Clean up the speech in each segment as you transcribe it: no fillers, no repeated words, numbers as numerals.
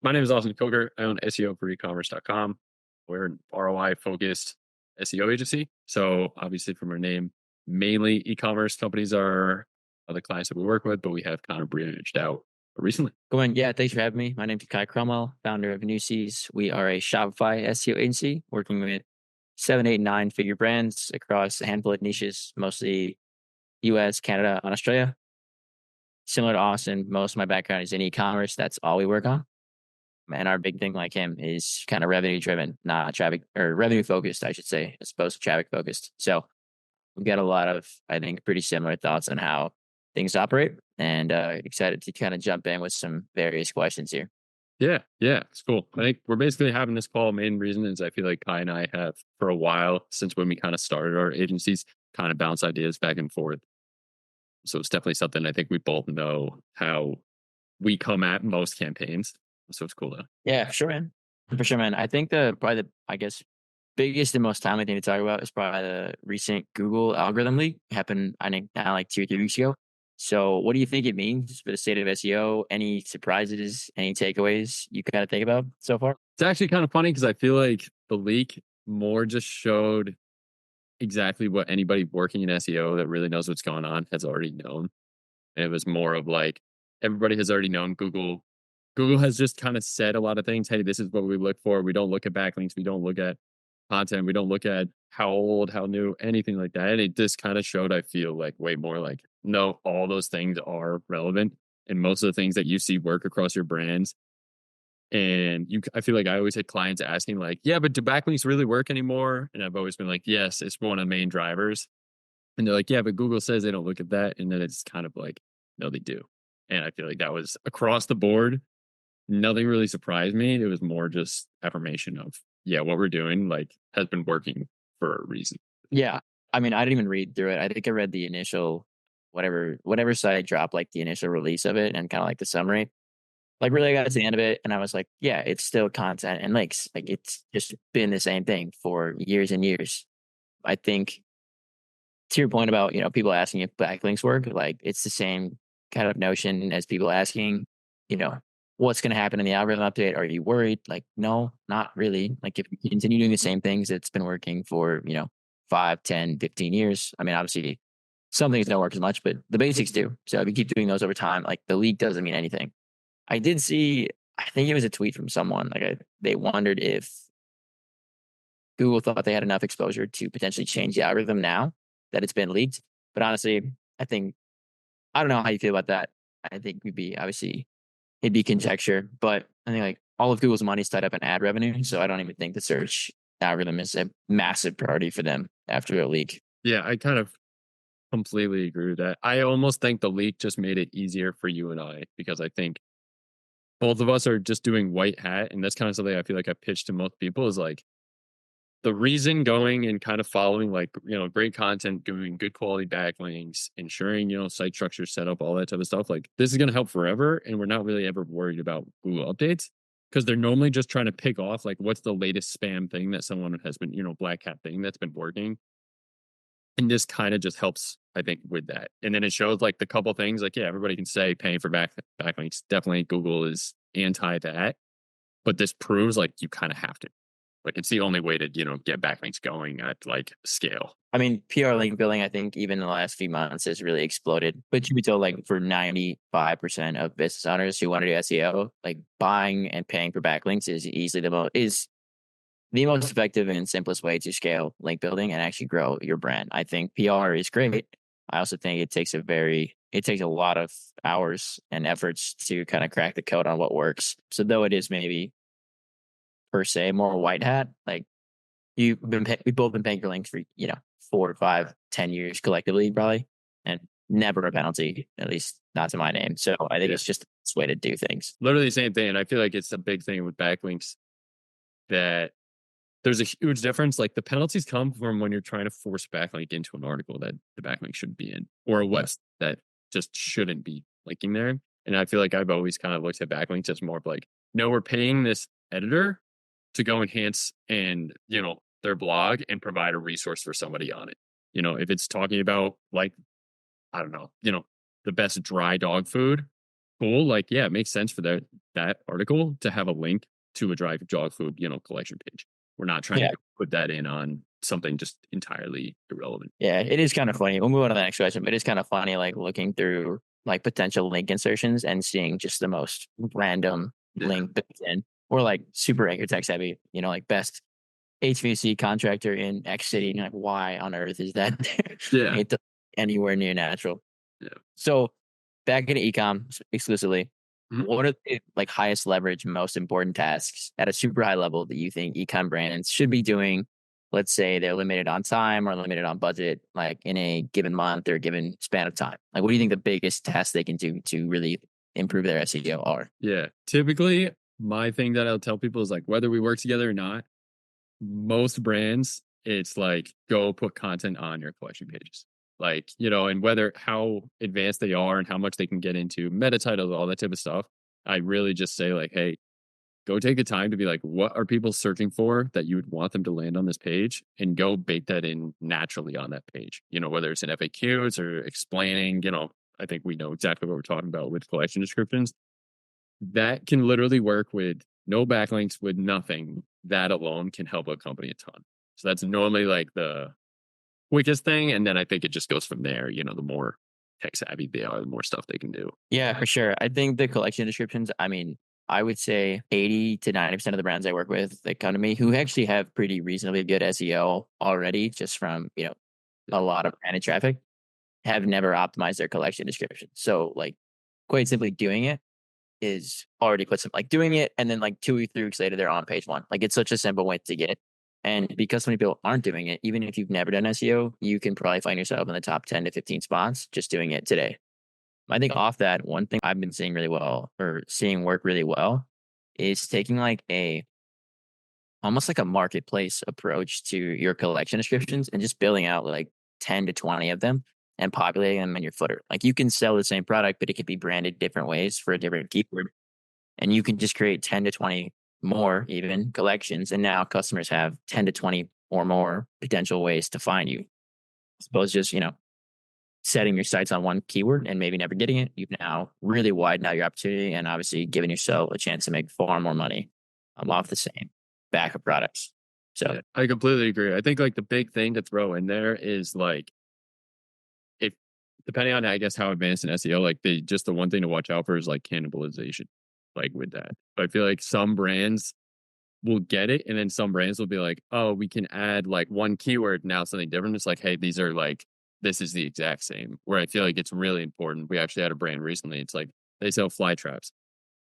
My name is Austin Coker. I own SEO for ecommerce.com. We're an ROI focused SEO agency. So obviously from our name, mainly e-commerce companies are the clients that we work with, but we have kind of branched out recently. Go on. Yeah, thanks for having me. My name's Coker and Cromwell, founder of Newsies. We are a Shopify SEO agency working with 7, 8, 9 figure brands across a handful of niches, mostly US, Canada, and Australia. Similar to Austin, most of my background is in e-commerce. That's all we work on. And our big thing, like him, is kind of revenue driven, not traffic or revenue focused, I should say, as opposed to traffic focused. So we've got a lot of, I think, pretty similar thoughts on how things operate, and excited to kind of jump in with some various questions here. Yeah, it's cool. I think we're basically having this call. Main reason is I feel like Kai and I have for a while since when we kind of started our agencies, kind of bounce ideas back and forth. So it's definitely something I think we both know how we come at most campaigns. So it's cool though. Yeah, for sure, man. For sure, man. I think the I guess biggest and most timely thing to talk about is probably the recent Google algorithm leak happened. I think now like 2 or 3 weeks ago. So, what do you think it means for the state of SEO? Any surprises? Any takeaways you kind of think about so far? It's actually kind of funny because I feel like the leak more just showed exactly what anybody working in SEO that really knows what's going on has already known. And it was more of like everybody has already known Google has just kind of said a lot of things. Hey, this is what we look for. We don't look at backlinks. We don't look at content. We don't look at how old, how new, anything like that. And it just kind of showed, I feel like way more like, no, all those things are relevant. And most of the things that you see work across your brands. And I feel like I always had clients asking like, yeah, but do backlinks really work anymore? And I've always been like, yes, it's one of the main drivers. And they're like, yeah, but Google says they don't look at that. And then it's kind of like, no, they do. And I feel like that was across the board. Nothing really surprised me. It was more just affirmation of, yeah, what we're doing like has been working for a reason. Yeah, I mean, I didn't even read through it. I think I read the initial whatever site dropped, like the initial release of it, and kind of like the summary. Like really, I got to the end of it, and I was like, yeah, it's still content and links. Like it's just been the same thing for years and years. I think to your point about people asking if backlinks work, like it's the same kind of notion as people asking, you know, what's going to happen in the algorithm update. Are you worried? Like, no, not really. Like if you continue doing the same things, it's been working for 5, 10, 15 years. I mean, obviously some things don't work as much, but the basics do. So if you keep doing those over time, like the leak doesn't mean anything. I did see, I think it was a tweet from someone. They wondered if Google thought they had enough exposure to potentially change the algorithm now that it's been leaked. But honestly, I think I don't know how you feel about that. I think it'd be conjecture, but I think like all of Google's money is tied up in ad revenue, so I don't even think the search algorithm is a massive priority for them after a leak. Yeah, I kind of completely agree with that. I almost think the leak just made it easier for you and I because I think both of us are just doing white hat. And that's kind of something I feel like I pitched to most people is like, the reason going and kind of following like great content, doing good quality backlinks, ensuring site structure setup, all that type of stuff, like this is going to help forever, and we're not really ever worried about Google updates because they're normally just trying to pick off like what's the latest spam thing that someone has been black hat thing that's been working, and this kind of just helps I think with that. And then it shows like the couple things like, yeah, everybody can say paying for backlinks, definitely Google is anti that, but this proves like you kind of have to. Like it's the only way to, get backlinks going at like scale. I mean, PR link building, I think even in the last few months has really exploded. But you would tell like for 95% of business owners who want to do SEO, like buying and paying for backlinks is the most effective and simplest way to scale link building and actually grow your brand. I think PR is great. I also think it takes a lot of hours and efforts to kind of crack the code on what works. So though it is maybe per se more white hat, like we've both been paying for links for 4, 5, 10 years collectively probably, and never a penalty, at least not to my name. So I think it's just this way to do things. Literally the same thing. And I feel like it's a big thing with backlinks that there's a huge difference. Like the penalties come from when you're trying to force backlink into an article that the backlink shouldn't be in, or a website that just shouldn't be linking there. And I feel like I've always kind of looked at backlinks as more of like, no, we're paying this editor to go enhance and their blog and provide a resource for somebody on it. If it's talking about like, I don't know, the best dry dog food, cool. Like, yeah, it makes sense for that article to have a link to a dry dog food, collection page. We're not trying Yeah. to put that in on something just entirely irrelevant. Yeah, it is kind of funny. We'll move on to the next question, but it's kind of funny, like looking through like potential link insertions and seeing just the most random Yeah. link built in, or like super anchor text heavy. Like best HVAC contractor in X city. And you're like, why on earth is that there? Yeah. It doesn't anywhere near natural. Yeah. So back into ecom exclusively, Mhm. what are the like highest leverage, most important tasks at a super high level that you think ecom brands should be doing? Let's say they're limited on time or limited on budget, like in a given month or a given span of time. Like, what do you think the biggest tasks they can do to really improve their SEO are? Yeah. Typically, my thing that I'll tell people is like whether we work together or not, most brands, it's like go put content on your collection pages. Like, and whether how advanced they are and how much they can get into meta titles, all that type of stuff. I really just say like, hey, go take the time to be like, what are people searching for that you would want them to land on this page, and go bake that in naturally on that page. Whether it's an FAQs or explaining, I think we know exactly what we're talking about with collection descriptions. That can literally work with no backlinks, with nothing. That alone can help a company a ton. So that's normally like the quickest thing. And then I think it just goes from there. The more tech savvy they are, the more stuff they can do. Yeah, for sure. I think the collection descriptions, I mean, I would say 80 to 90% of the brands I work with that come to me who actually have pretty reasonably good SEO already, just from, a lot of branded traffic, have never optimized their collection description. So, like, quite simply doing it is already puts them like doing it. And then, like, 2 or 3 weeks later, they're on page one. Like, it's such a simple way to get. And because so many people aren't doing it, even if you've never done SEO, you can probably find yourself in the top 10 to 15 spots just doing it today. I think off that, one thing I've been seeing really well or seeing work really well is taking like a almost like a marketplace approach to your collection descriptions and just building out like 10 to 20 of them and populating them in your footer. Like you can sell the same product, but it could be branded different ways for a different keyword. And you can just create 10 to 20 more even collections. And now customers have 10 to 20 or more potential ways to find you. Suppose just, setting your sights on one keyword and maybe never getting it, you've now really widened out your opportunity and obviously given yourself a chance to make far more money off the same back of products. So Yeah, I completely agree. I think like the big thing to throw in there is like, if depending on I guess how advanced in SEO, like the one thing to watch out for is like cannibalization, like with that. But I feel like some brands will get it, and then some brands will be like, oh, we can add like one keyword now something different. It's like, hey, these are like this is the exact same. Where I feel like it's really important. We actually had a brand recently. It's like they sell fly traps.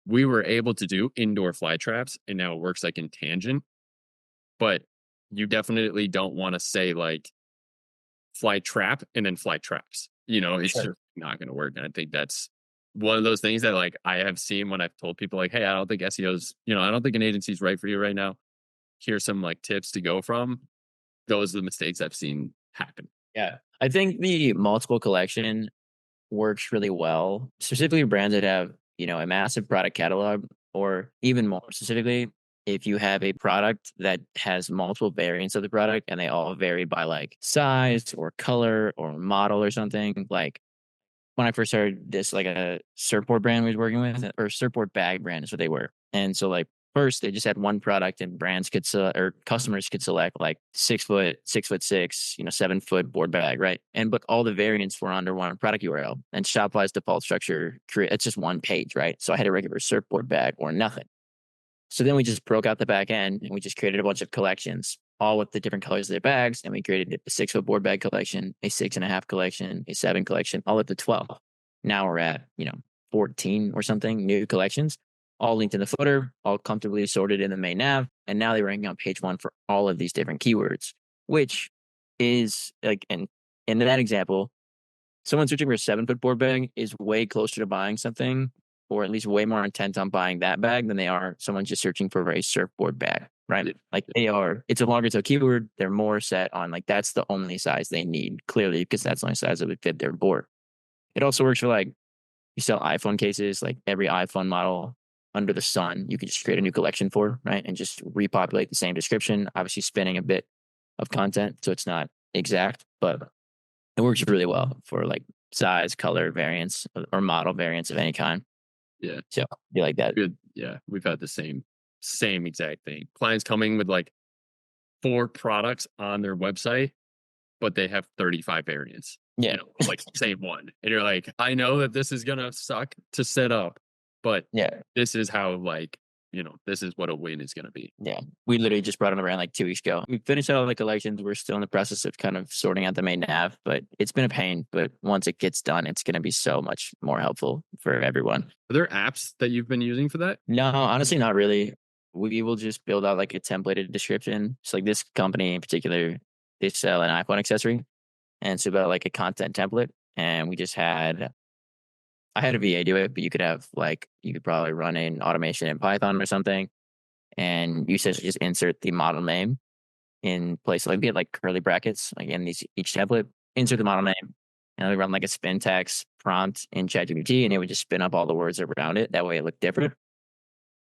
We were able to do indoor fly traps, and now it works like in tangent. But you definitely don't want to say like fly trap and then fly traps. It's sure. just not going to work. And I think that's one of those things that like I have seen when I've told people like, hey, I don't think SEO's, I don't think an agency's right for you right now. Here's some like tips to go from. Those are the mistakes I've seen happen. Yeah. I think the multiple collection works really well, specifically brands that have, a massive product catalog, or even more specifically, if you have a product that has multiple variants of the product and they all vary by like size or color or model or something. Like when I first started this, like a surfboard brand we was working with, or surfboard bag brand is what they were. And so like first they just had one product and brands could or customers could select like 6 foot, 6'6", 7 foot board bag, right? And but all the variants were under one product URL. And Shopify's default structure it's just one page, right? So I had a regular surfboard bag or nothing. So then we just broke out the back end and we just created a bunch of collections, all with the different colors of their bags. And we created a 6 foot board bag collection, a 6.5 collection, a 7 collection, all at the 12. Now we're at, 14 or something new collections, all linked in the footer, all comfortably sorted in the main nav. And now they're ranking on page one for all of these different keywords, which is like, and in that example, someone searching for a 7 foot board bag is way closer to buying something, or at least way more intent on buying that bag than they are someone just searching for a surfboard bag, right? Yeah. Like they are, it's a longer tail keyword. They're more set on like that's the only size they need, clearly, because that's the only size that would fit their board. It also works for like you sell iPhone cases, like every iPhone model under the sun, you can just create a new collection for, right? And just repopulate the same description, obviously spinning a bit of content. So it's not exact, but it works really well for like size, color variants, or model variants of any kind. Yeah. So be like that. Good. Yeah. We've had the same exact thing. Clients coming with like 4 products on their website, but they have 35 variants, Yeah. like same one. And you're like, I know that this is gonna suck to set up, but Yeah. this is how like, this is what a win is gonna be. Yeah. We literally just brought them around like 2 weeks ago. We finished all the collections. We're still in the process of kind of sorting out the main nav, but it's been a pain. But once it gets done, it's going to be so much more helpful for everyone. Are there apps that you've been using for that? No, honestly, not really. We will just build out like a templated description. So like this company in particular, they sell an iPhone accessory, and so about like a content template. And I had a VA do it, but you could probably run an automation in Python or something, and you essentially just insert the model name in place, like be it like curly brackets, like in each template, insert the model name, and we run like a spin text prompt in ChatGPT, and it would just spin up all the words around it. That way, it looked different.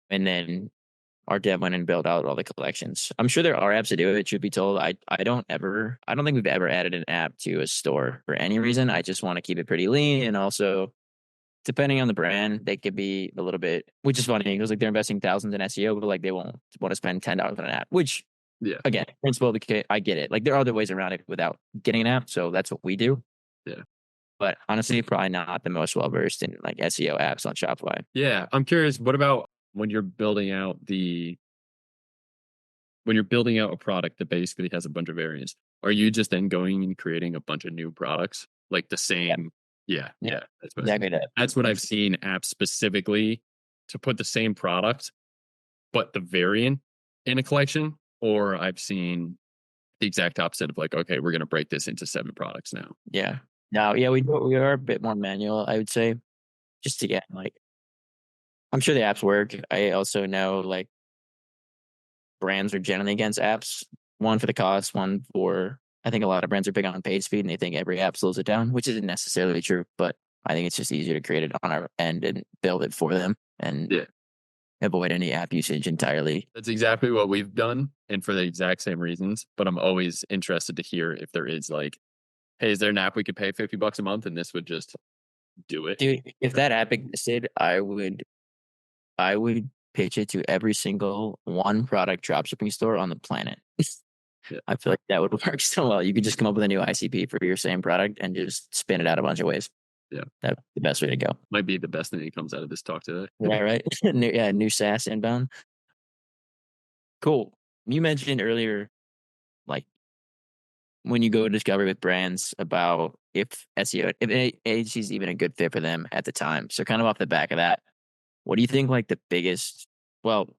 And then our dev went and built out all the collections. I'm sure there are apps that do it. Truth be told, I don't think we've ever added an app to a store for any reason. I just want to keep it pretty lean, and also depending on the brand, they could be a little bit, which is funny because like they're investing thousands in SEO, but like they won't want to spend $10 on an app, which Yeah. again, principle of the case, I get it. Like there are other ways around it without getting an app. So that's what we do. Yeah. But honestly, probably not the most well versed in like SEO apps on Shopify. Yeah. I'm curious, what about when you're building out a product that basically has a bunch of variants? Are you just then going and creating a bunch of new products like the Yeah. same? Yeah. Yeah. That's Exactly that. that's what I've seen apps specifically to put the same product, but the variant in a collection. Or I've seen the exact opposite of like, okay, we're going to break this into 7 products now. Yeah. Now, yeah, we are a bit more manual, I would say. Just to get like I'm sure the apps work. I also know like brands are generally against apps. One for the cost, one for I think a lot of brands are big on page speed and they think every app slows it down, which isn't necessarily true, but I think it's just easier to create it on our end and build it for them and Yeah. avoid any app usage entirely. That's exactly what we've done. And for the exact same reasons. But I'm always interested to hear if there is like, hey, is there an app we could pay $50 a month and this would just do it? Dude, if that app existed, I would pitch it to every single one product dropshipping store on the planet. Yeah. I feel like that would work so well. You could just come up with a new ICP for your same product and just spin it out a bunch of ways. Yeah. That's the best way to go. Might be the best thing that comes out of this talk today. Yeah, right. New SaaS inbound. Cool. You mentioned earlier, like when you go discover with brands about if SEO, if an agency is even a good fit for them at the time. So kind of off the back of that, what do you think like the biggest, well,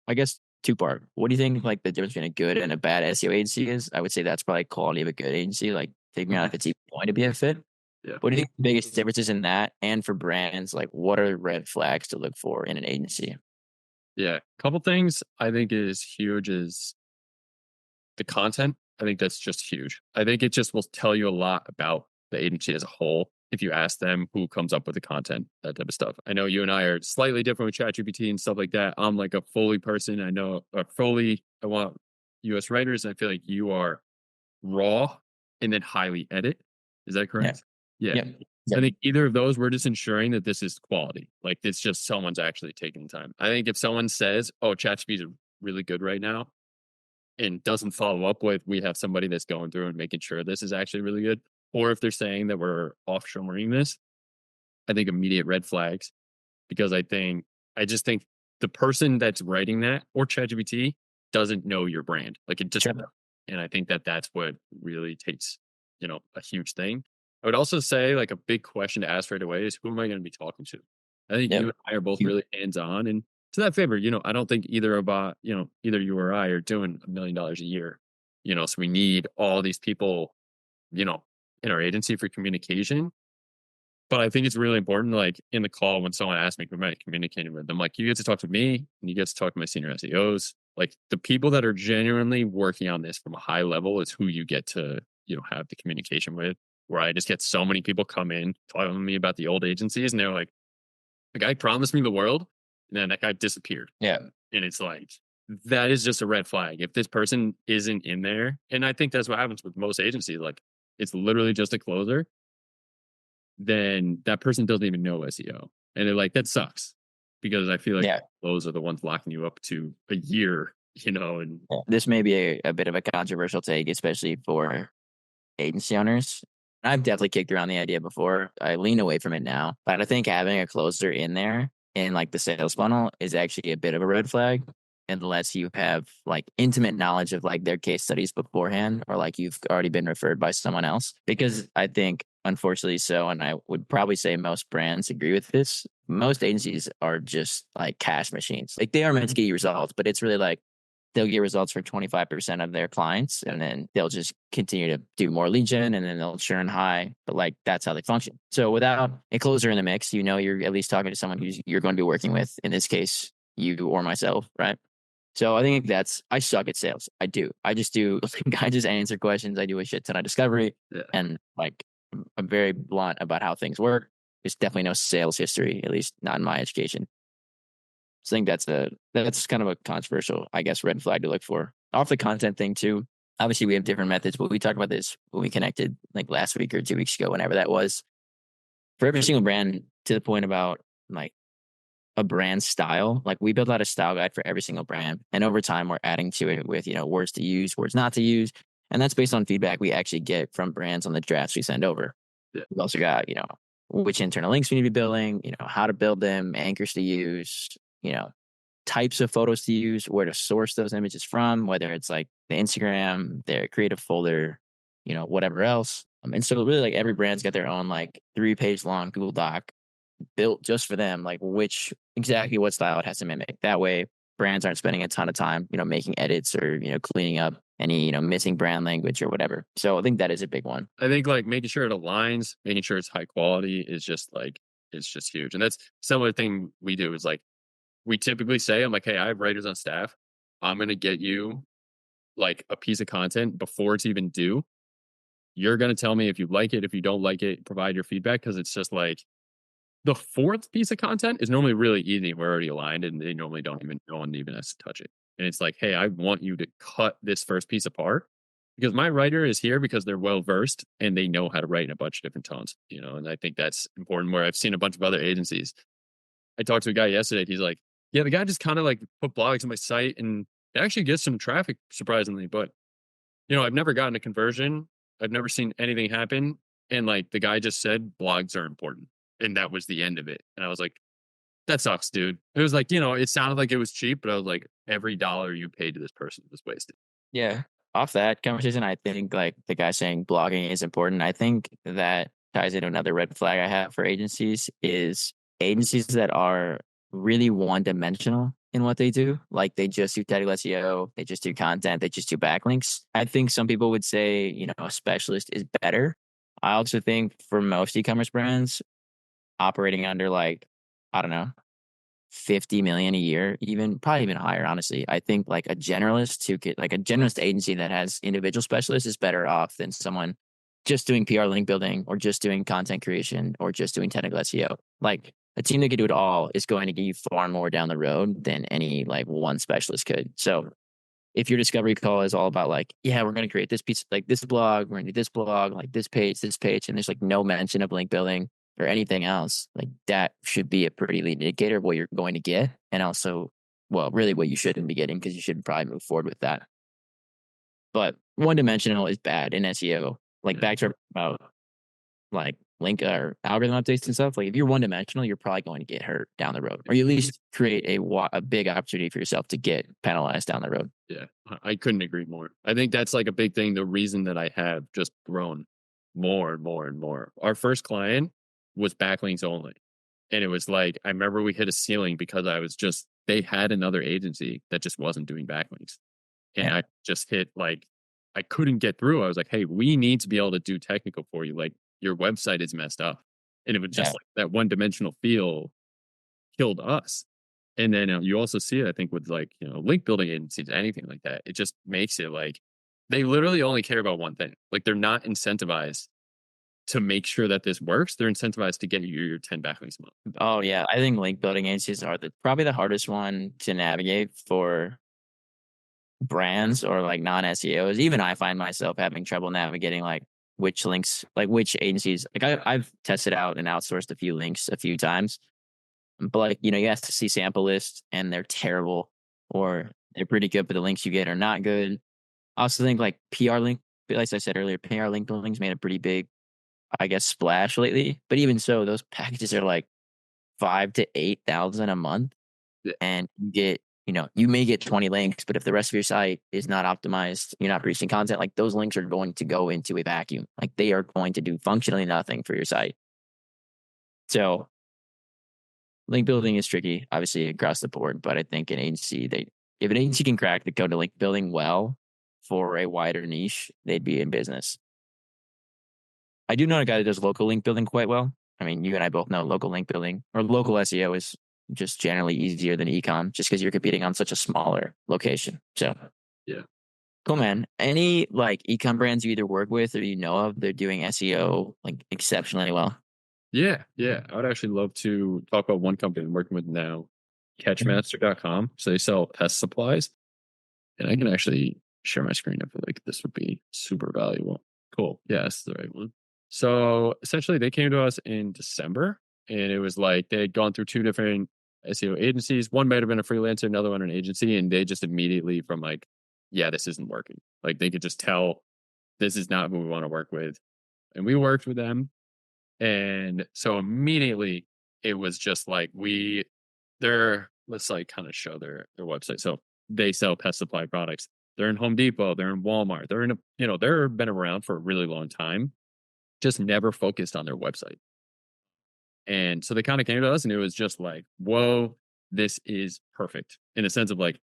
I guess 2-part. What do you think like the difference between a good and a bad SEO agency is? I would say that's probably quality of a good agency, like figuring out if it's even going to be a fit. Yeah. What do you think the biggest differences in that? And for brands, like what are red flags to look for in an agency? Yeah. A couple things I think is huge is the content. I think that's just huge. I think it just will tell you a lot about the agency as a whole if you ask them who comes up with the content, that type of stuff. I know you and I are slightly different with ChatGPT and stuff like that. I'm like a Foley person. I want US writers. And I feel like you are raw and then highly edit. Is that correct? Yeah. Yep. I think either of those, we're just ensuring that this is quality. Like it's just someone's actually taking the time. I think if someone says, oh, ChatGPT is really good right now, and doesn't follow up with, we have somebody that's going through and making sure this is actually really good. Or if they're saying that we're offshoring this, I think immediate red flags, because I just think the person that's writing that or ChatGPT doesn't know your brand. Like it just, Sure. and I think that that's what really takes, a huge thing. I would also say like a big question to ask right away is who am I going to be talking to? I think Yep. you and I are both really hands on, and to that favor, I don't think either you or I are doing $1 million a year, so we need all these people, in our agency for communication. But I think it's really important, like in the call when someone asks me who am I communicating with, I'm like, you get to talk to me and you get to talk to my senior SEOs. Like the people that are genuinely working on this from a high level is who you get to, have the communication with. Where I just get so many people come in talking to me about the old agencies and they're like, the guy promised me the world and then that guy disappeared. Yeah. And it's like, that is just a red flag. If this person isn't in there, and I think that's what happens with most agencies, like it's literally just a closer, then that person doesn't even know SEO. And they're like, that sucks because I feel like Yeah. those are the ones locking you up to a year, and Yeah. This may be a bit of a controversial take, especially for agency owners. I've definitely kicked around the idea before. I lean away from it now, but I think having a closer in there in like the sales funnel is actually a bit of a red flag unless you have like intimate knowledge of like their case studies beforehand or like you've already been referred by someone else. Because I think, unfortunately, so, and I would probably say most brands agree with this. Most agencies are just like cash machines. Like they are meant to get you results, but it's really like they'll get results for 25% of their clients and then they'll just continue to do more lead gen and then they'll churn high. But like that's how they function. So without a closer in the mix, you're at least talking to someone who's you're going to be working with, in this case, you or myself, right? So I think I suck at sales. I do. I just do. I just answer questions. I do a shit ton of discovery yeah. and like I'm very blunt about how things work. There's definitely no sales history, at least not in my education. So I think that's kind of a controversial, I guess, red flag to look for. Off the content thing too. Obviously, we have different methods, but we talked about this when we connected like last week or 2 weeks ago, whenever that was. For every single brand, to the point about like a brand style, like we build out a style guide for every single brand, and over time, we're adding to it with words to use, words not to use, and that's based on feedback we actually get from brands on the drafts we send over. Yeah. We've also got which internal links we need to be building, how to build them, anchors to use, types of photos to use, where to source those images from, whether it's like the Instagram, their creative folder, whatever else. And so really like every brand's got their own like 3-page long Google Doc built just for them, like exactly what style it has to mimic. That way brands aren't spending a ton of time, making edits or, cleaning up any, missing brand language or whatever. So I think that is a big one. I think like making sure it aligns, making sure it's high quality is just like, it's just huge. And that's some of the thing we do is like, we typically say, I'm like, hey, I have writers on staff. I'm going to get you like a piece of content before it's even due. You're going to tell me if you like it, if you don't like it, provide your feedback. Cause it's just like the fourth piece of content is normally really easy. We're already aligned and they normally no one even has to touch it. And it's like, hey, I want you to cut this first piece apart because my writer is here because they're well versed and they know how to write in a bunch of different tones, and I think that's important where I've seen a bunch of other agencies. I talked to a guy yesterday. He's like, yeah, the guy just kind of like put blogs on my site and it actually gets some traffic surprisingly, but I've never gotten a conversion. I've never seen anything happen. And like the guy just said, blogs are important. And that was the end of it. And I was like, that sucks, dude. It was like, it sounded like it was cheap, but I was like, every dollar you paid to this person was wasted. Yeah. Off that conversation, I think like the guy saying blogging is important. I think that ties into another red flag I have for agencies is agencies that are really one dimensional in what they do. Like they just do technical SEO, they just do content, they just do backlinks. I think some people would say, a specialist is better. I also think for most e-commerce brands operating under like, I don't know, 50 million a year, probably even higher, honestly. I think like a generalist like a generalist agency that has individual specialists is better off than someone just doing PR link building or just doing content creation or just doing technical SEO. Like a team that could do it all is going to get you far more down the road than any like one specialist could. So if your discovery call is all about like, yeah, we're going to create this piece, like this blog, we're going to do this blog, like this page, and there's like no mention of link building or anything else, like that should be a pretty lead indicator of what you're going to get. And also, well, really what you shouldn't be getting because you should probably move forward with that. But one dimensional is bad in SEO. Like back to about like link or algorithm updates and stuff. Like if you're one dimensional, you're probably going to get hurt down the road, or you at least create a big opportunity for yourself to get penalized down the road. Yeah, I couldn't agree more. I think that's like a big thing. The reason that I have just grown more and more and more. Our first client was backlinks only. And it was like, I remember we hit a ceiling because they had another agency that just wasn't doing backlinks. And I just hit like, I couldn't get through. I was like, hey, we need to be able to do technical for you. Like your website is messed up. And it was just like that one dimensional feel killed us. And then you also see it, I think, with like, link building agencies, anything like that. It just makes it like they literally only care about one thing. Like they're not incentivized to make sure that this works. They're incentivized to get you your 10 backlinks a month. Oh yeah. I think link building agencies are probably the hardest one to navigate for brands or like non-SEOs. Even I find myself having trouble navigating like which links, like which agencies. Like I've tested out and outsourced a few links a few times. but like, you know, you have to see sample lists and they're terrible or they're pretty good, but the links you get are not good. I also think like PR link, like I said earlier, PR link building's made a pretty big, I guess, splash lately. But even so, those packages are like 5 to 8,000 a month, Yeah. and you get, you know, you may get 20 links, but if the rest of your site is not optimized, you're not producing content, like those links are going to go into a vacuum. Like they are going to do functionally nothing for your site. So link building is tricky, obviously across the board, but I think an agency, they if an agency can crack the code to link building well for a wider niche, they'd be in business. I do know a guy that does local link building quite well. I mean, you and I both know local link building or local SEO is just generally easier than ecom just because you're competing on such a smaller location. So Yeah. cool, man. Any like ecom brands you either work with or you know of, they're doing SEO like exceptionally well. Yeah. Yeah. I would actually love to talk about one company I'm working with now, catchmaster.com. So they sell pest supplies. And I can actually share my screen. I feel like this would be super valuable. Cool. Yeah, that's the right one. So essentially, they came to us in December, and it was like they had gone through two different SEO agencies. One might have been a freelancer, another one an agency, and they just immediately from like, yeah, this isn't working. Like they could just tell this is not who we want to work with. And we worked with them, and so immediately it was just like they're let's like kind of show their website. So they sell pest supply products. They're in Home Depot, they're in Walmart, they're in a they're been around for a really long time, just never focused on their website. And so they kind of came to us and it was just like, whoa, this is perfect in the sense of like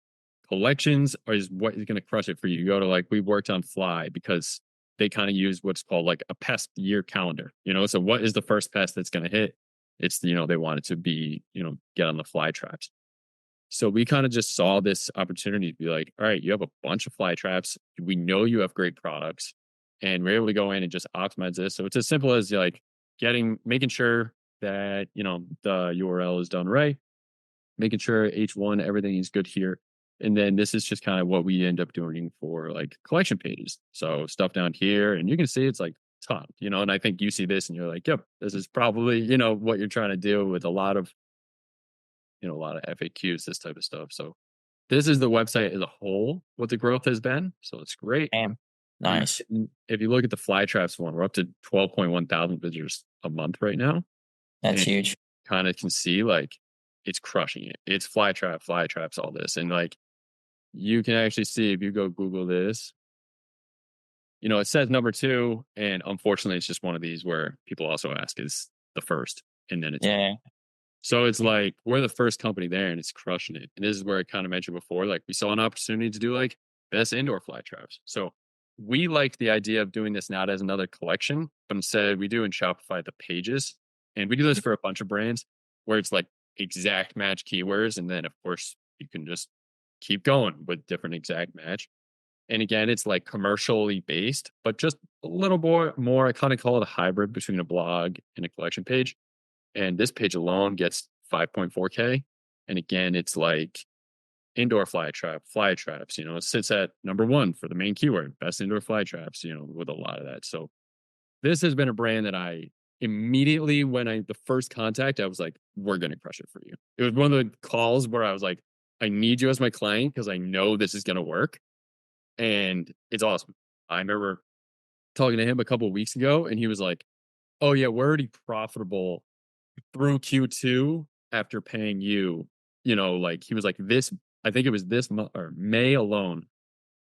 collections is what is going to crush it for you. You go to like, we worked on Fly because they kind of use what's called like a pest year calendar, So what is the first pest that's going to hit? It's, they want it to be, get on the fly traps. So we kind of just saw this opportunity to be like, all right, you have a bunch of fly traps. We know you have great products and we're able to go in and just optimize this. So it's as simple as like making sure that, the URL is done right, making sure H1, everything is good here. And then this is just kind of what we end up doing for like collection pages. So stuff down here, and you can see it's like ton, and I think you see this and you're like, yep, this is probably, what you're trying to do with a lot of FAQs, this type of stuff. So this is the website as a whole, what the growth has been. So it's great. Damn. You Nice. if you look at the fly traps one, we're up to 12.1 thousand visitors a month right now. That's And huge. kind of can see like it's crushing it. It's fly traps, all this. And like you can actually see if you go Google this, it says number two. And unfortunately, it's just one of these where people also ask is the first. And then it's Yeah. so it's like we're the first company there and it's crushing it. And this is where I kind of mentioned before, like we saw an opportunity to do like best indoor fly traps. So we like the idea of doing this not as another collection, but instead we do in Shopify the pages. And we do this for a bunch of brands where it's like exact match keywords. And then of course you can just keep going with different exact match. And again, it's like commercially based, but just a little more, I kind of call it a hybrid between a blog and a collection page. And this page alone gets 5.4K. And again, it's like indoor fly traps, it sits at number one for the main keyword, best indoor fly traps, with a lot of that. So this has been a brand that I immediately, the first contact, I was like, we're going to crush it for you. It was one of the calls where I was like, I need you as my client because I know this is going to work. And it's awesome. I remember talking to him a couple of weeks ago and he was like, oh yeah, we're already profitable through Q2 after paying you, like he was like this, I think it was this month or May alone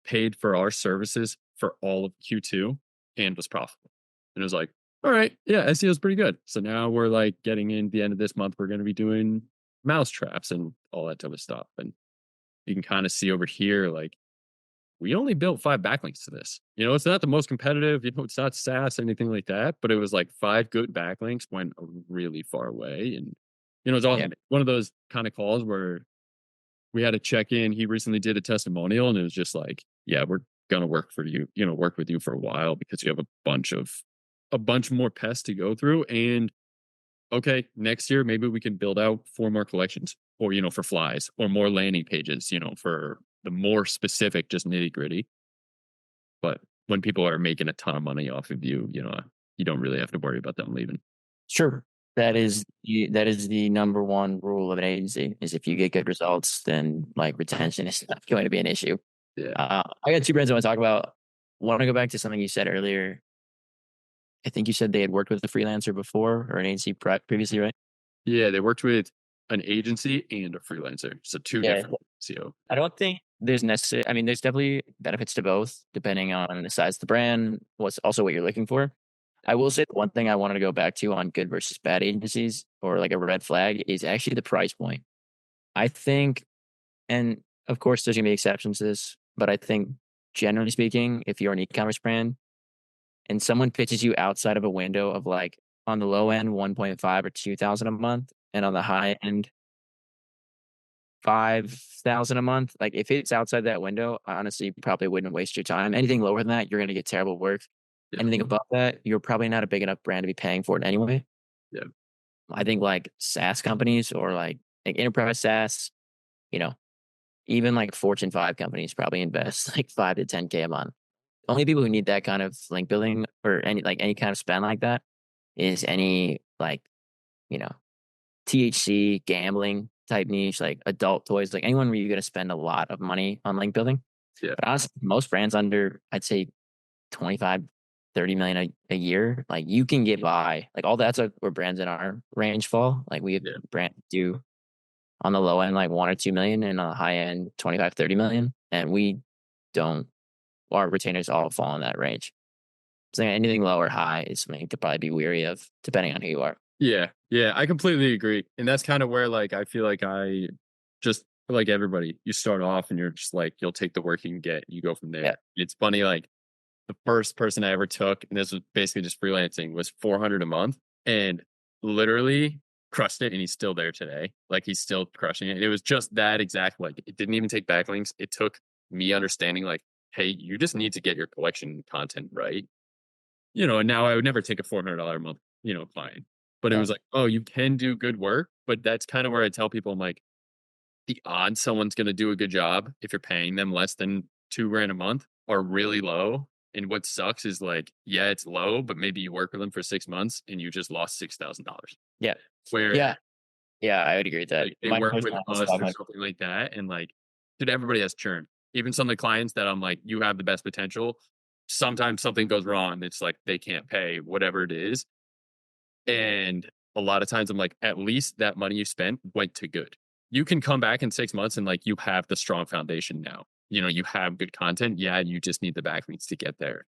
paid for our services for all of Q2 and was profitable. And it was like, all right, yeah, SEO is pretty good. So now we're like getting in the end of this month, we're going to be doing mouse traps and all that type of stuff. And you can kind of see over here, like we only built 5 backlinks to this. It's not the most competitive, it's not SaaS, anything like that, but it was like 5 good backlinks went a really far away. And, it's Yeah. awesome. One of those kind of calls where we had to check in. He recently did a testimonial and it was just like, yeah, we're going to work for you, work with you for a while because you have a bunch more pests to go through. And okay, next year, maybe we can build out 4 more collections or, for flies or more landing pages, for the more specific, just nitty gritty. But when people are making a ton of money off of you, you don't really have to worry about them leaving. Sure. that is the number one rule of an agency is if you get good results, then like retention is not going to be an issue. Yeah. I got two brands I want to talk about. Want to go back to something you said earlier. I think you said they had worked with a freelancer before or an agency previously, right? Yeah, they worked with an agency and a freelancer. So two Yeah. different SEO. I don't think there's necessary. I mean, there's definitely benefits to both, depending on the size of the brand, what's also what you're looking for. I will say the one thing I wanted to go back to on good versus bad agencies or like a red flag is actually the price point. I think, and of course, there's gonna be exceptions to this, but I think generally speaking, if you're an e-commerce brand and someone pitches you outside of a window of like on the low end 1.5 or 2,000 a month, and on the high end 5,000 a month. Like if it's outside that window, I honestly probably wouldn't waste your time. Anything lower than that, you're going to get terrible work. Yeah. Anything above that, you're probably not a big enough brand to be paying for it anyway. Yeah. I think like SaaS companies or like enterprise SaaS, you know, even like Fortune 5 companies probably invest like 5 to 10K a month. Only people who need that kind of link building or any kind of spend like that is any like, you know, THC gambling type niche, like adult toys, like anyone where you're going to spend a lot of money on link building. Yeah. But honestly, most brands under, I'd say 25, 30 million a year, like you can get by. Like all that's where brands in our range fall. Like we have Yeah. brands do on the low end, like 1 or 2 million, and on the high end, 25, 30 million. And we don't, our retainers all fall in that range. So anything low or high is something to probably be weary of, depending on who you are. Yeah. Yeah. I completely agree. And that's kind of where like I feel like I just like everybody, you start off and you're just like you'll take the work you can get, you go from there. Yeah. It's funny, like the first person I ever took, and this was basically just freelancing, was 400 a month and literally crushed it. And he's still there today. Like he's still crushing it. It was just that exact, like it didn't even take backlinks. It took me understanding like, hey, you just need to get your collection content right. And now I would never take a $400 a month, client, but it Yeah. was like, oh, you can do good work. But that's kind of where I tell people, I'm like, the odds someone's going to do a good job if you're paying them less than 2 grand a month are really low. And what sucks is like, yeah, it's low, but maybe you work with them for 6 months and you just lost $6,000. Yeah. Where Yeah. Yeah. I would agree with that. like they My work first with one was us or 500. something like that, and like, dude, everybody has churn. Even some of the clients that I'm like, you have the best potential. Sometimes something goes wrong. It's like they can't pay whatever it is, and a lot of times I'm like, at least that money you spent went to good. You can come back in 6 months and like you have the strong foundation now. You have good content. Yeah, you just need the backlinks to get there.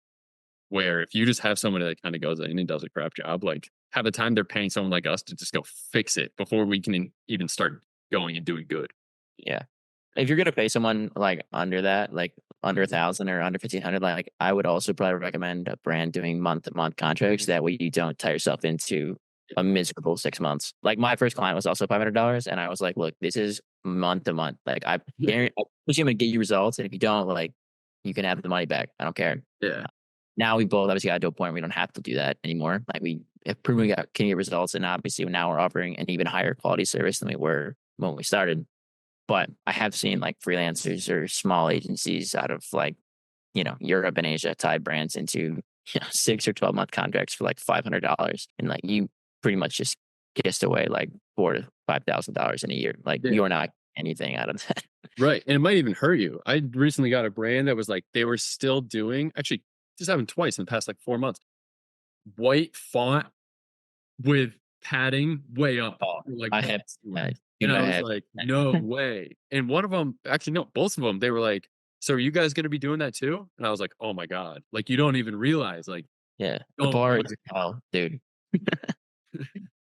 Where if you just have somebody that kind of goes in and does a crap job, like have the time they're paying someone like us to just go fix it before we can even start going and doing good. Yeah. If you're gonna pay someone like under that, like under 1,000 or under 1,500, like I would also probably recommend a brand doing month to month contracts. That way you don't tie yourself into a miserable 6 months. Like my first client was also $500, and I was like, look, this is month to month. Like I guarantee, I push you, I'm gonna get you results, and if you don't, like you can have the money back. I don't care. Yeah. Now we both obviously got to a point where we don't have to do that anymore. Like we have proven we can get results, and obviously now we're offering an even higher quality service than we were when we started. But I have seen like freelancers or small agencies out of like, Europe and Asia tie brands into 6 or 12 month contracts for like $500. And like you pretty much just kissed away like $4,000 to $5,000 in a year. Like Yeah. you're not anything out of that. Right. And it might even hurt you. I recently got a brand that was like, they were still doing, actually, just happened twice in the past like 4 months. White font with padding way up. Like, I have, and I was like, no way. And one of them, actually, no, both of them, they were like, so are you guys going to be doing that too? And I was like, oh my God. Like, you don't even realize, like, yeah, the bar is, oh, dude.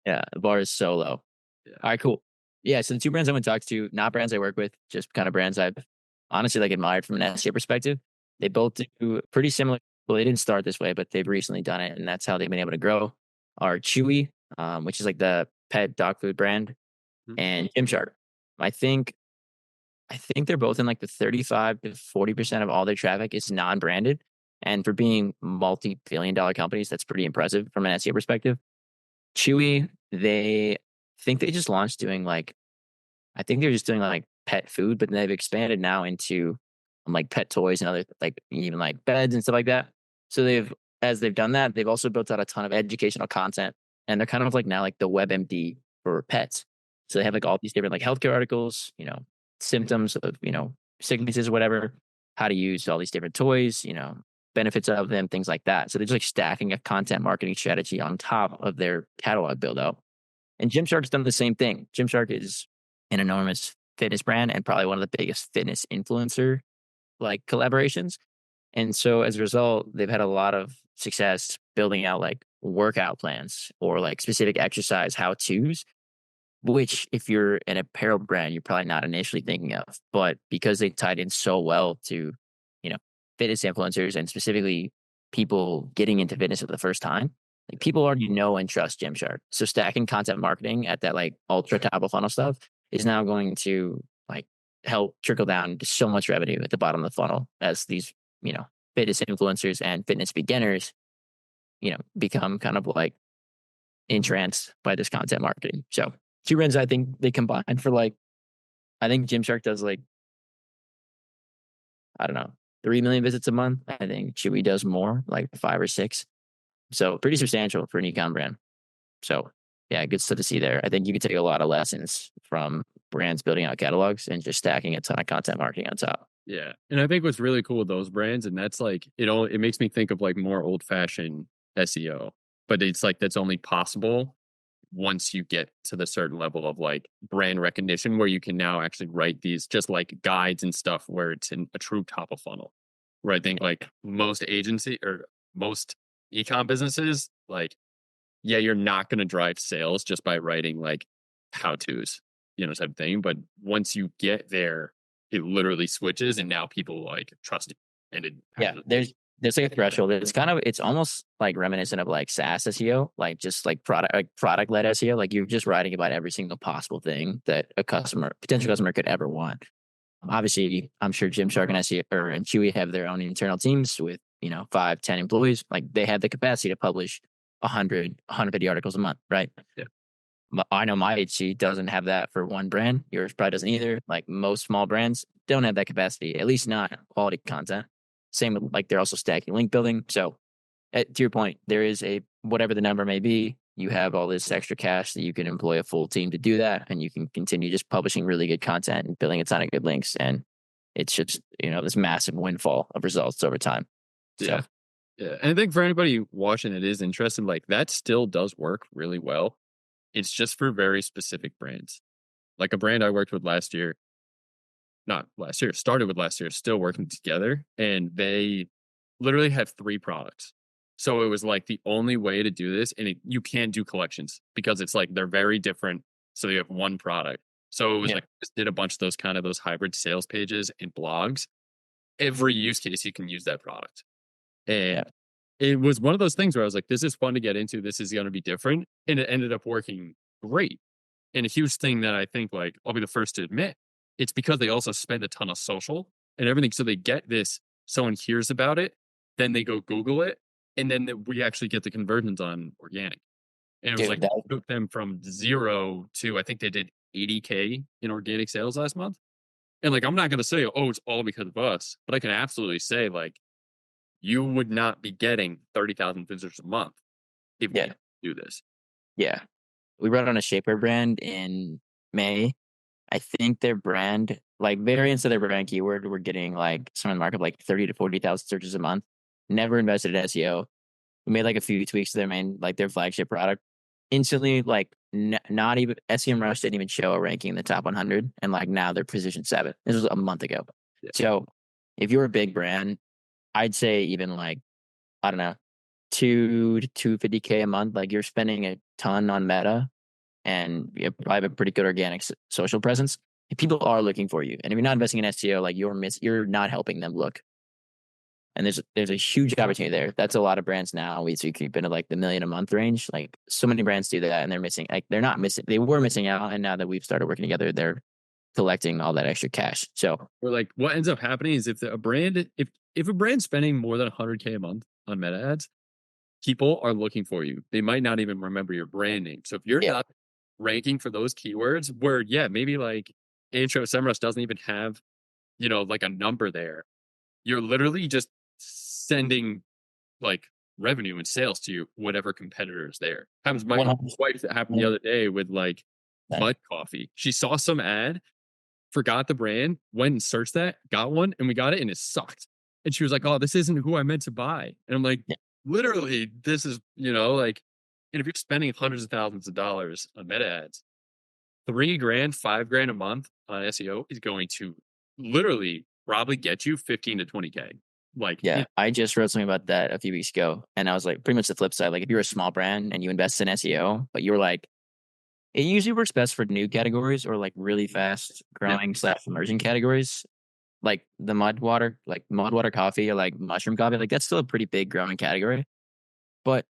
Yeah, the bar is so low. Yeah. All right, cool. Yeah, so the two brands I want to talk to, not brands I work with, just kind of brands I've honestly like admired from an SEO perspective. They both do pretty similar. Well, they didn't start this way, but they've recently done it, and that's how they've been able to grow. Are Chewy, which is like the pet dog food brand, and Gymshark. I think they're both in like the 35 to 40% of all their traffic is non-branded. And for being multi-billion-dollar companies, that's pretty impressive from an SEO perspective. Chewy, they think they just launched doing like, I think they're just doing like pet food, but they've expanded now into like pet toys and other like even like beds and stuff like that. So as they've done that, they've also built out a ton of educational content and they're kind of like now like the WebMD for pets. So they have like all these different like healthcare articles, symptoms of, sicknesses or whatever, how to use all these different toys, benefits of them, things like that. So they're just like stacking a content marketing strategy on top of their catalog build out. And Gymshark's done the same thing. Gymshark is an enormous fitness brand and probably one of the biggest fitness influencer like collaborations. And so as a result, they've had a lot of success building out like workout plans or like specific exercise how to's, which if you're an apparel brand, you're probably not initially thinking of. But because they tied in so well to, you know, fitness influencers and specifically people getting into fitness for the first time, like people already know and trust Gymshark. So stacking content marketing at that like ultra top of funnel stuff is now going to like help trickle down to so much revenue at the bottom of the funnel as these, fitness influencers and fitness beginners, become kind of like entranced by this content marketing. So two brands, I think they combine for like, I think Gymshark does like, I don't know, 3 million visits a month. I think Chewy does more, like 5 or 6. So pretty substantial for an ecom brand. So yeah, good stuff to see there. I think you could take a lot of lessons from brands building out catalogs and just stacking a ton of content marketing on top. Yeah. And I think what's really cool with those brands, and that's like, it makes me think of like more old fashioned SEO, but it's like that's only possible once you get to the certain level of like brand recognition where you can now actually write these just like guides and stuff where it's in a true top of funnel. Where I think like most agency or most ecom businesses, like, yeah, you're not going to drive sales just by writing like how to's, type of thing. But once you get there, it literally switches and now people like trust it. And it, Yeah, there's like a threshold. It's almost like reminiscent of like SaaS SEO, like just like product led SEO. Like you're just writing about every single possible thing that a potential customer could ever want. Obviously, I'm sure Gymshark and SEO and Chewy have their own internal teams with 5, 10 employees. Like they have the capacity to publish 150 articles a month, right? yeah, I know my HC doesn't have that for one brand. Yours probably doesn't either. Like most small brands don't have that capacity, at least not quality content. Same with like they're also stacking link building. So to your point, there is a whatever the number may be, you have all this extra cash that you can employ a full team to do that, and you can continue just publishing really good content and building a ton of good links. And it's just this massive windfall of results over time. yeah, So yeah. And I think for anybody watching that is interested, like that still does work really well. It's just for very specific brands. Like a brand I worked with last year, not last year, started with last year, still working together. And they literally had 3 products. So it was like the only way to do this. And you can't do collections because it's like they're very different. So you have one product. So it was yeah, like, just did a bunch of those hybrid sales pages and blogs. Every use case, you can use that product. yeah, And it was one of those things where I was like, this is fun to get into. This is going to be different. And it ended up working great. And a huge thing that I think, like, I'll be the first to admit, it's because they also spend a ton of social and everything. So they get this, someone hears about it, then they go Google it, and then we actually get the conversions on organic. And it was dude, like, it took them from 0 to, I think they did 80K in organic sales last month. And like, I'm not going to say, oh, it's all because of us, but I can absolutely say, like, you would not be getting 30,000 visitors a month if we yeah, didn't do this. yeah. We brought on a shaper brand in May. I think their brand, like variants of their brand keyword, were getting like some in the market like 30 to 40,000 searches a month. Never invested in SEO. We made like a few tweaks to their main, like their flagship product. Instantly, like not even SEM Rush didn't even show a ranking in the top 100, and like now they're position 7. This was a month ago. Yeah. So if you're a big brand, I'd say even like I don't know, 2 to 250K a month. Like you're spending a ton on Meta, and you probably have a pretty good organic social presence. If people are looking for you, and if you're not investing in SEO, like you're not helping them look. And there's a huge opportunity there. That's a lot of brands now. We see creep into like the million a month range. Like so many brands do that, and they're missing. Like they're not missing. They were missing out, and now that we've started working together, they're collecting all that extra cash. So Or like what ends up happening is if a brand's spending more than 100K a month on meta ads, people are looking for you. They might not even remember your brand name. So if you're yeah, not ranking for those keywords where, yeah, maybe like intro SEMrush doesn't even have, like a number there, you're literally just sending like revenue and sales to whatever competitor is there. Happens my 100%. wife, that happened the other day with like Mud Coffee. She saw some ad, forgot the brand, went and searched that, got one, and we got it, and it sucked. And she was like, "Oh, this isn't who I meant to buy." And I'm like, Yeah, literally, this is, like, and if you're spending hundreds of thousands of dollars on meta ads, 3 grand, 5 grand a month on SEO is going to literally probably get you 15 to 20K. Like, yeah. I just wrote something about that a few weeks ago, and I was like, pretty much the flip side. Like, if you're a small brand and you invest in SEO, but you're like, it usually works best for new categories or like really fast yeah, growing / emerging categories, like the mud water coffee or like mushroom coffee. Like that's still a pretty big growing category, but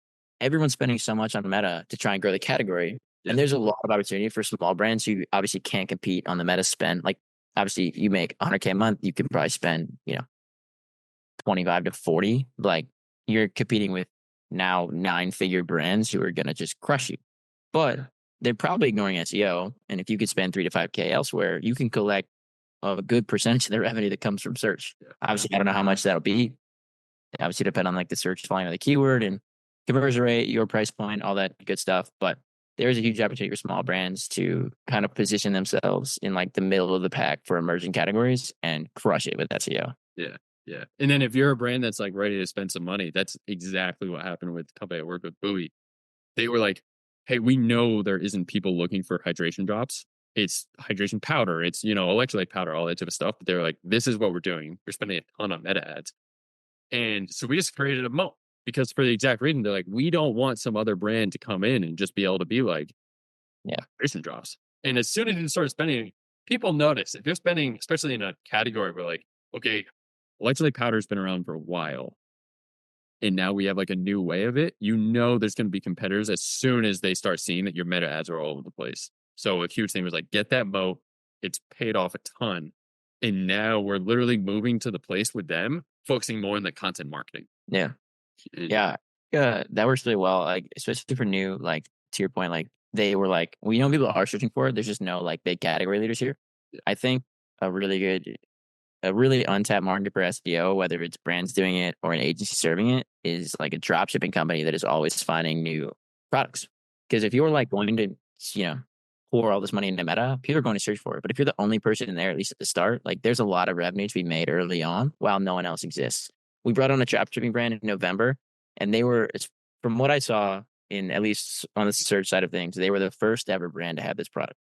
everyone's spending so much on Meta to try and grow the category. yeah, And there's a lot of opportunity for small brands who obviously can't compete on the Meta spend. Like obviously you make 100K a month, you can probably spend, 25 to 40. Like you're competing with now 9-figure brands who are going to just crush you. But they're probably ignoring SEO. And if you could spend 3 to 5K elsewhere, you can collect a good percentage of the revenue that comes from search. yeah, Obviously, I don't know how much that'll be. It obviously depend on like the search volume of the keyword and conversion rate, your price point, all that good stuff. But there's a huge opportunity for small brands to kind of position themselves in like the middle of the pack for emerging categories and crush it with SEO. yeah, yeah. And then if you're a brand that's like ready to spend some money, that's exactly what happened with the company I work with, Bowie. They were like, "Hey, we know there isn't people looking for hydration drops. It's hydration powder. It's, electrolyte powder, all that type of stuff." But they're like, "This is what we're doing. We're spending a ton on meta ads." And so we just created a moat because for the exact reason, they're like, "We don't want some other brand to come in and just be able to be like Yeah. hydration drops." And as soon as you start spending, people notice if you're spending, especially in a category where like, okay, electrolyte powder's been around for a while and now we have like a new way of it, there's going to be competitors as soon as they start seeing that your meta ads are all over the place. So a huge thing was like, get that moat. It's paid off a ton. And now we're literally moving to the place with them, focusing more on the content marketing. Yeah. And Yeah. Yeah. That works really well. Like, especially for new, like to your point, like they were like, we know people are searching for it. There's just no like big category leaders here. yeah, I think a really good a really untapped market for SEO, whether it's brands doing it or an agency serving it, is like a drop shipping company that is always finding new products. Because if you're like going to, you know, pour all this money into Meta, people are going to search for it. But if you're the only person in there, at least at the start, like there's a lot of revenue to be made early on while no one else exists. We brought on a drop shipping brand in November, and it's from what I saw in at least on the search side of things, they were the first ever brand to have this product.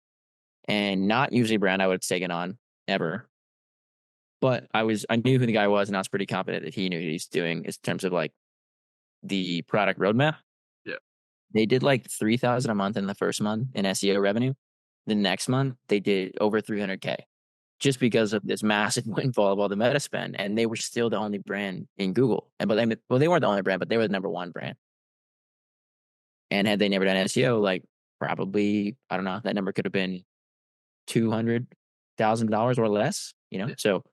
And not usually a brand I would have taken on ever, but I knew who the guy was, and I was pretty confident that he knew what he's doing in terms of like the product roadmap. yeah, They did like 3,000 a month in the first month in SEO revenue. The next month they did over 300K just because of this massive windfall of all the meta spend, and they were still the only brand in Google. They weren't the only brand, but they were the number one brand. And had they never done SEO, like probably I don't know, that number could have been $200,000 or less. yeah. So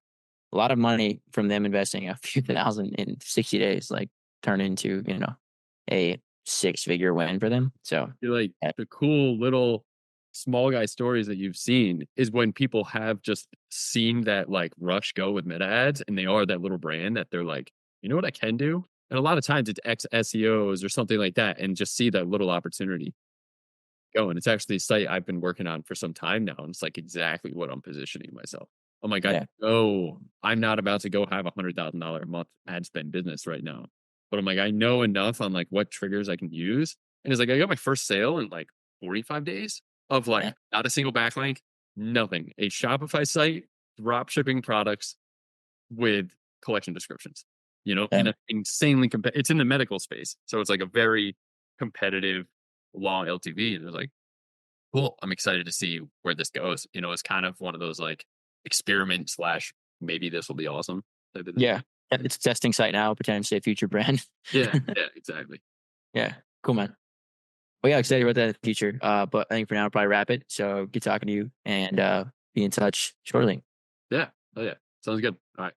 a lot of money from them investing a few thousand in 60 days, like turn into, a 6-figure win for them. So You're like the cool little small guy stories that you've seen is when people have just seen that like rush go with meta ads and they are that little brand that they're like, you know what I can do? And a lot of times it's ex SEOs or something like that and just see that little opportunity go. And it's actually a site I've been working on for some time now. And it's like exactly what I'm positioning myself. I'm like, I yeah, know I'm not about to go have $100,000 a month ad spend business right now. But I'm like, I know enough on like what triggers I can use. And it's like, I got my first sale in like 45 days of like yeah, not a single backlink, nothing. A Shopify site, drop shipping products with collection descriptions, yeah, in an insanely it's in the medical space. So it's like a very competitive, long LTV. And it's like, cool. I'm excited to see where this goes. It's kind of one of those like experiment slash maybe this will be awesome type of thing. yeah. It's a testing site now, potentially a future brand. Yeah, yeah, exactly. Yeah, cool, man. Well, yeah, excited about that in the future. But I think for now, I'll probably wrap it. So good talking to you, and be in touch shortly. Yeah. Oh yeah. Sounds good. All right.